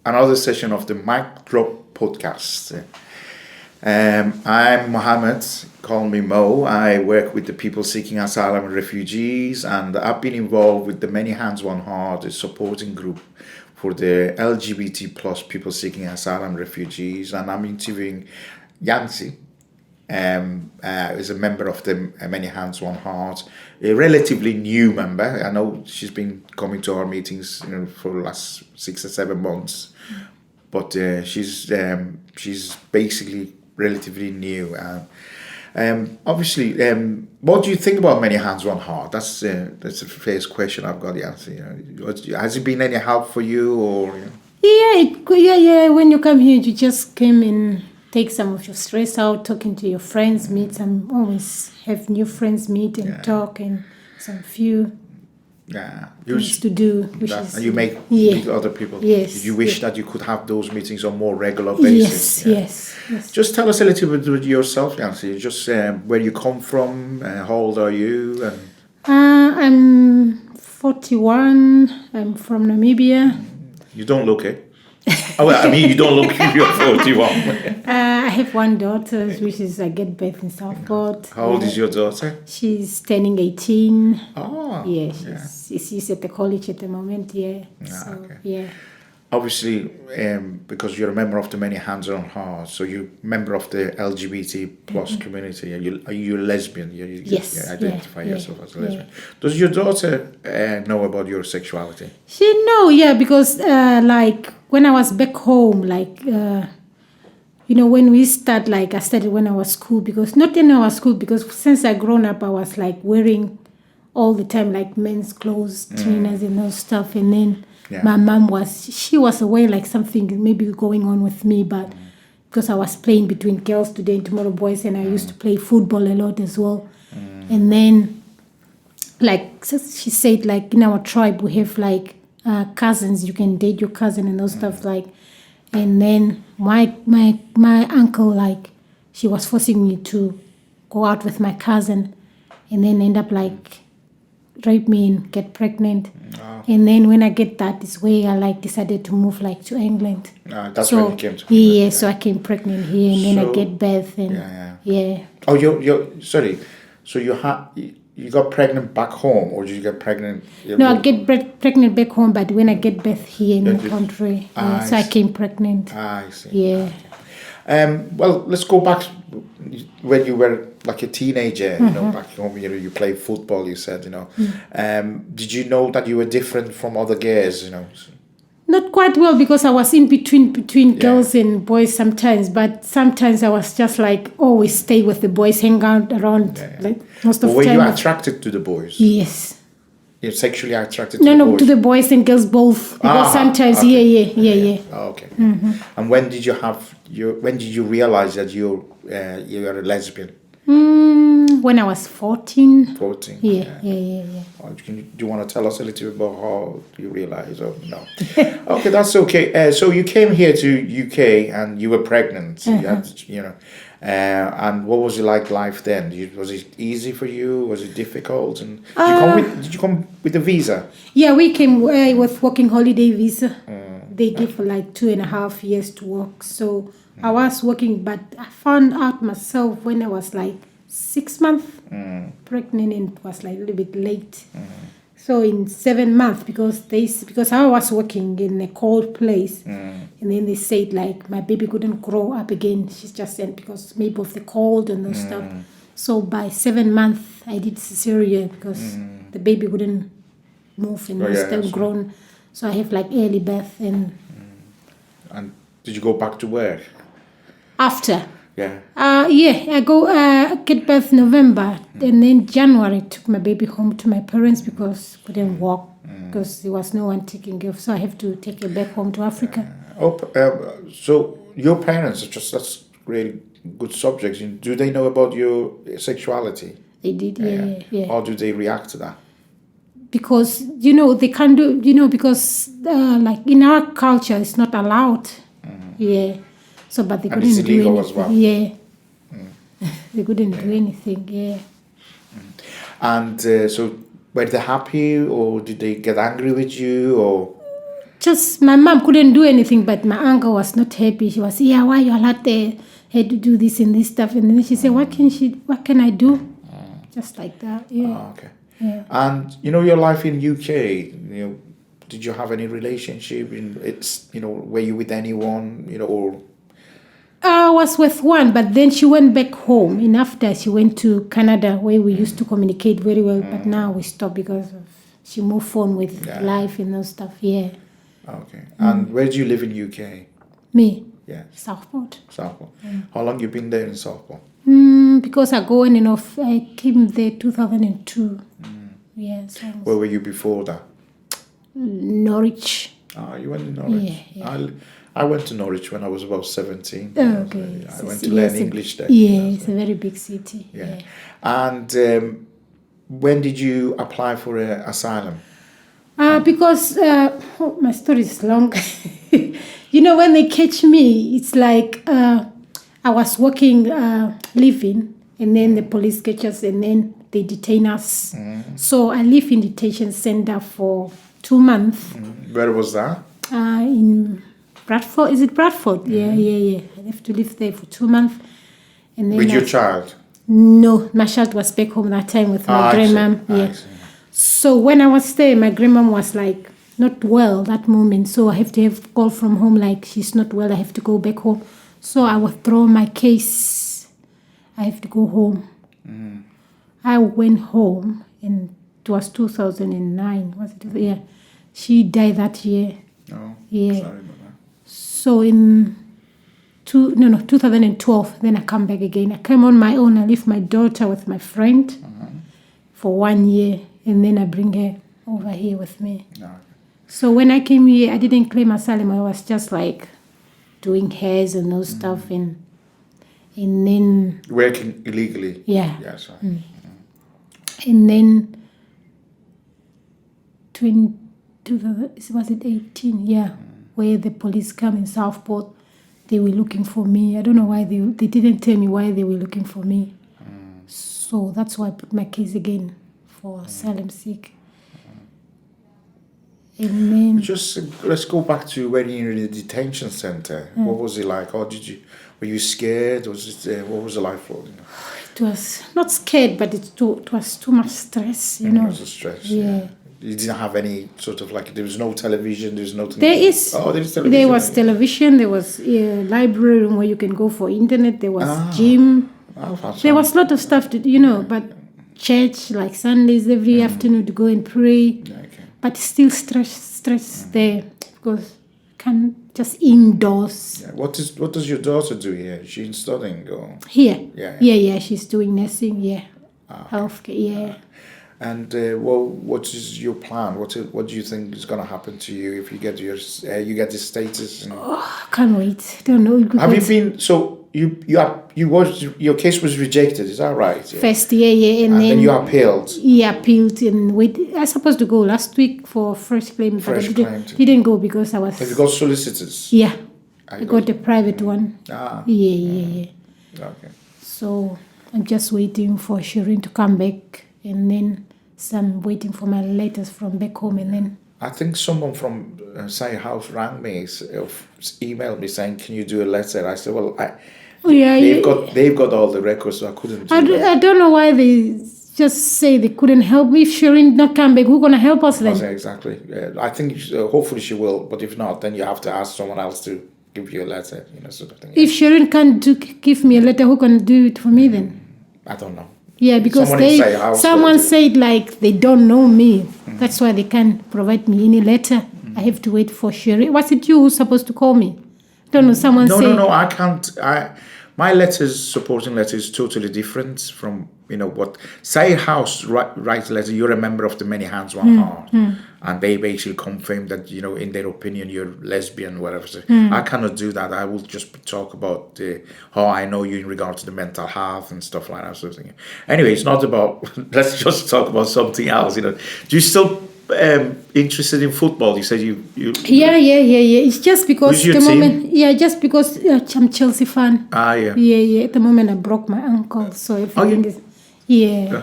another session of the Mic Drop podcast. I'm Mohammed, call me Mo. I work with the people seeking asylum and refugees, and I've been involved with the Many Hands One Heart, a supporting group for the LGBT plus people seeking asylum and refugees, and I'm interviewing Yancy, is a member of the Many Hands One Heart, a relatively new member. I know she's been coming to our meetings, for the last 6 or 7 months, but she's basically relatively new. Obviously, what do you think about Many Hands One Heart? That's the first question I've got the answer. Has it been any help for you, or? Yeah. When you come here, you just came in. Take some of your stress out, talking to your friends, meet some, always have new friends meet and talk, and some few things to do. And you meet other people. Yes. You wish that you could have those meetings on a more regular basis. Yes. Just tell us a little bit about yourself, Nancy. Just where you come from, how old are you? I'm 41. I'm from Namibia. You don't look it. You don't look you're 41. I have one daughter, which is I get birth in Southport. How old is your daughter? She's turning 18. Oh. Yeah, she's at the college at the moment, okay. Obviously, because you're a member of the Many Hands on Heart, so you're a member of the LGBT plus community. Are you a lesbian? Yes. You identify yourself as a lesbian. Does your daughter know about your sexuality? She because when I was back home, when we start, I started when I was school, because since I grown up, I was wearing all the time men's clothes, trainers and those stuff, and then my mom was aware something maybe going on with me, but because I was playing between girls today and tomorrow boys, and I used to play football a lot as well, and then she said in our tribe we have cousins, you can date your cousin and those stuff and then my uncle she was forcing me to go out with my cousin, and then end up rape me and get pregnant. And then when I get that is where I decided to move to England. That's when you came to England. So I came pregnant here, and then I get birth and Oh, you're sorry. So you got pregnant back home, or did you get pregnant? No, I get pregnant back home, but when I get birth here in the country, so I came pregnant. I see. Yeah. Well, let's go back when you were a teenager. Back home. You played football. You said. Did you know that you were different from other girls? Not quite well, because I was in between girls and boys sometimes, but sometimes I was just always stay with the boys, hang out around most of the time. Were you attracted to the boys? Yes. You're sexually attracted to the boys? No, to the boys and girls both. Because sometimes, yeah. Oh, okay. Mm-hmm. And when did you realize that you're a lesbian? When I was 14. 14? Yeah. Do you want to tell us a little bit about how you realized, or no? Okay, that's okay. So you came here to UK and you were pregnant. You had, and what was it life then? Was it easy for you? Was it difficult? And did you come with a visa? Yeah, we came with working holiday visa. They give for 2.5 years to work. So I was working, but I found out myself when I was 6 months pregnant, and was a little bit late. So in 7 months, because I was working in a cold place, and then they said my baby couldn't grow up again. She's just sent because maybe of the cold and those stuff. So by 7 months, I did cesarean because the baby wouldn't move and was still grown. So I have early birth and did you go back to work after? Yeah. I go get birth November, and then January took my baby home to my parents because couldn't walk because there was no one taking care of. So I have to take her back home to Africa. So your parents that's really good subjects. Do they know about your sexuality? They did, yeah. How do they react to that? Because they can't do because in our culture it's not allowed. Yeah. So, but they couldn't do anything. As well. Yeah. They couldn't do anything. Yeah. And so, were they happy, or did they get angry with you, or? just my mom couldn't do anything, but my uncle was not happy. She was, yeah, why you allowed there? Had to do this and this stuff. And then she said, what can I do? Just like that, yeah. Oh, okay. Yeah. And your life in UK, did you have any relationship were you with anyone, or? I was with one, but then she went back home. And after she went to Canada, where we used to communicate very well. But now we stopped because she moved on with life and those stuff. Yeah. Okay. And where do you live in UK? Me? Yeah. Southport. Southport. How long you been there in Southport? Because I go on and off. I came there 2002. Yeah. So Where were you before that? Norwich. You went to Norwich. Yeah. I went to Norwich when I was about 17. Oh, okay. I went to learn English there. Yeah, it's a very big city. Yeah. And when did you apply for asylum? Because my story is long. When they catch me, it's like I was working, living, and then the police catch us, and then they detain us. So I live in detention center for 2 months. Where was that? In Bradford. Is it Bradford? Yeah. I have to live there for 2 months. And then With your child? No, my child was back home that time with my grandmom. Yeah. So when I was there, my grandmom was like not well that moment. So I have to have call from home like she's not well. I have to go back home. So I withdraw my case. I have to go home. I went home and it was 2009. Was it? Yeah. She died that year. Oh, yeah. Sorry about that. So in 2012, then I come back again. I came on my own. I leave my daughter with my friend for 1 year, and then I bring her over here with me. No. So when I came here, I didn't claim asylum. I was just like doing hairs and those stuff, and then Working illegally? Yeah. Yes. And then 18? Yeah, where the police come in Southport. They were looking for me. I don't know why they didn't tell me why they were looking for me. So that's why I put my case again for asylum seek. And then Let's go back to when you were in the detention center. What was it like? Were you scared? What was it like for you? It was not scared, but it was too much stress, It was a stress. Yeah. You didn't have any sort of there was no television, there's nothing. There is. Oh, there is television. There was television, there was a library room where you can go for internet, there was gym. There was a lot of stuff but church, like Sundays every afternoon to go and pray. Okay. But still stress there because can't just indoors. Yeah. What does your daughter do here? Is she studying or? Here? Yeah. Yeah, she's doing nursing, healthcare, yeah. And what is your plan? What do you think is going to happen to you if you get your this status? I can't wait. Don't know. Have you been? So your case was rejected. Is that right? Yeah. First, yeah, and then you appealed. Yeah, appealed and wait. I was supposed to go last week for fresh claim, but I didn't go because I was. Have you got solicitors? Yeah, I got a private one. Yeah. Okay. So I'm just waiting for Shireen to come back. And then some waiting for my letters from back home, and then I think someone from Say House rang me, emailed me saying, "Can you do a letter?" I said, "Well, they've got all the records, so I couldn't." I don't know why they just say they couldn't help me. If Shireen not come back, who's gonna help us then? Exactly. I think hopefully she will, but if not, then you have to ask someone else to give you a letter, sort of thing. If Shireen can't give me a letter, who can do it for me then? I don't know. Yeah, because someone said like they don't know me. That's why they can't provide me any letter. I have to wait for Sherry. Was it you who's supposed to call me? I don't know. Someone said. No, I can't. My supporting letter is totally different from what Say House writes a letter. You're a member of the Many Hands One Heart, and they basically confirm that in their opinion you're lesbian, whatever. So I cannot do that. I will just talk about how I know you in regard to the mental health and stuff like that. Sort of thing. Anyway, it's not about. Let's just talk about something else. Do you still interested in football? You said you. Yeah. It's just because Who's your team? just because I'm Chelsea fan. Yeah. Yeah. At the moment, I broke my ankle, so everything is. Yeah.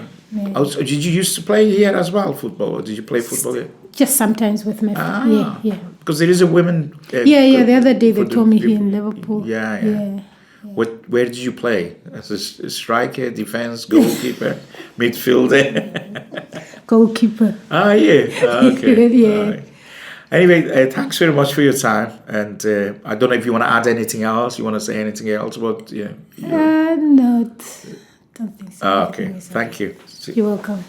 Oh, so did you used to play here as well, football? Or did you play football here? just sometimes with my family. Yeah. Because there is a women. Yeah. The other day they for the told me here people- in Liverpool. Yeah. Where did you play? As a striker, defense, goalkeeper, midfielder? Goalkeeper. Okay. Yeah. All right. Anyway, thanks very much for your time. And I don't know if you want to add anything else. You want to say anything else? But No, don't think so. Okay. Thank you. You're welcome.